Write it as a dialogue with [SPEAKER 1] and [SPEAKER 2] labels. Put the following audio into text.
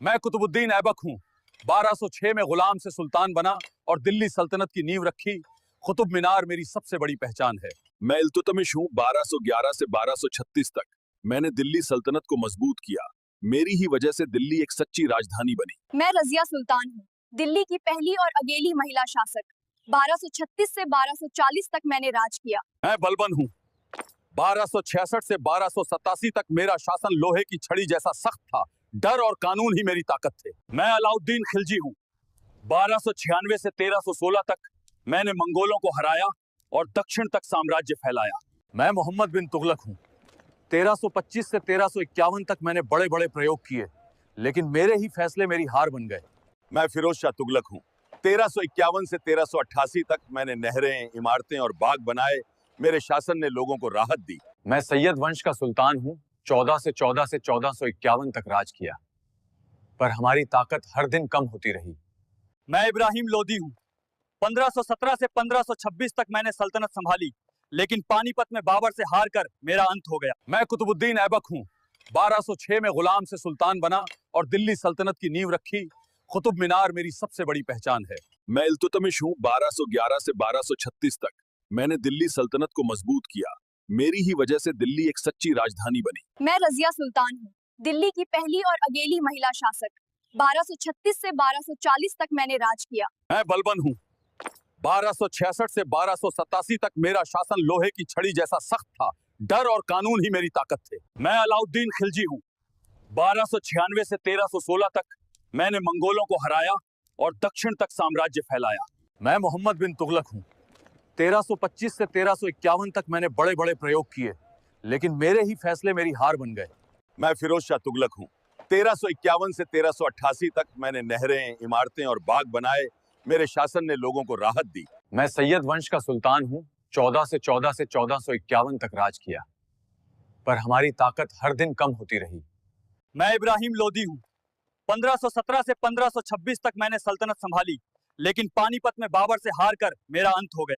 [SPEAKER 1] मैं कुतुबुद्दीन ऐबक हूँ। 1206 में गुलाम से सुल्तान बना और दिल्ली सल्तनत की नींव रखी। कुतुब मीनार मेरी सबसे बड़ी पहचान है।
[SPEAKER 2] मैं इल्तुतमिश हूँ। 1211 से 1236 तक मैंने दिल्ली सल्तनत को मजबूत किया। मेरी ही वजह से दिल्ली एक सच्ची राजधानी बनी।
[SPEAKER 3] मैं रजिया सुल्तान हूँ, दिल्ली की पहली और अकेली महिला शासक। 1236 से 1240 तक मैंने राज किया।
[SPEAKER 1] मैं बलबन हूँ। 1266 से 1287 तक मेरा शासन लोहे की छड़ी जैसा सख्त था। डर और कानून ही मेरी ताकत थे। मैं अलाउद्दीन खिलजी हूँ। 1296 से 1316 तक मैंने मंगोलों को हराया और दक्षिण तक साम्राज्य फैलाया। मैं मोहम्मद बिन तुगलक हूँ। 1325 से 1351 तक मैंने बड़े बड़े प्रयोग किए, लेकिन मेरे ही फैसले मेरी हार बन गए।
[SPEAKER 2] मैं फिरोज शाह तुगलक हूँ। 1351 से 1388 तक मैंने नहरें, इमारतें और बाग बनाए। मेरे शासन ने लोगों को राहत दी।
[SPEAKER 1] मैं सैयद वंश का सुल्तान हूँ। 14 से 1451 तक राज किया, पर हमारी ताकत हर दिन कम होती रही। मैं इब्राहिम लोदी हूँ। 1517 से 1526 तक मैंने सल्तनत संभाली, लेकिन पानीपत में बाबर से हार कर मेरा अंत हो गया। मैं कुतुबुद्दीन ऐबक हूँ। 1206 में गुलाम से सुल्तान बना और दिल्ली सल्तनत की नींव रखी। कुतुब मीनार मेरी सबसे बड़ी पहचान है।
[SPEAKER 2] मैं इल्तुतमिश हूँ। 1211 से 1236 तक मैंने दिल्ली सल्तनत को मजबूत किया। मेरी ही वजह से दिल्ली एक सच्ची राजधानी बनी।
[SPEAKER 3] मैं रजिया सुल्तान हूँ, दिल्ली की पहली और अकेली महिला शासक। 1236 से 1240 तक मैंने राज किया।
[SPEAKER 1] मैं बलबन हूँ। 1266 से 1287 तक मेरा शासन लोहे की छड़ी जैसा सख्त था। डर और कानून ही मेरी ताकत थे। मैं अलाउद्दीन खिलजी हूँ। 1296 से 1316 तक मैंने मंगोलों को हराया और दक्षिण तक साम्राज्य फैलाया। मैं मोहम्मद बिन तुगलक हूँ। 1325 से 1351 तक मैंने बड़े बड़े प्रयोग किए, लेकिन मेरे ही फैसले मेरी हार बन गए।
[SPEAKER 2] मैं फिरोज शाह तुगलक हूँ। 1351 से 1388 तक मैंने नहरें, इमारतें और बाग बनाए। मेरे शासन ने लोगों को राहत दी।
[SPEAKER 1] मैं सैयद वंश का सुल्तान हूँ। 14 से 1451 तक राज किया, पर हमारी ताकत हर दिन कम होती रही। मैं इब्राहिम लोदी हूँ। 1517 से 1526 तक मैंने सल्तनत संभाली, लेकिन पानीपत में बाबर से हार कर मेरा अंत हो गया।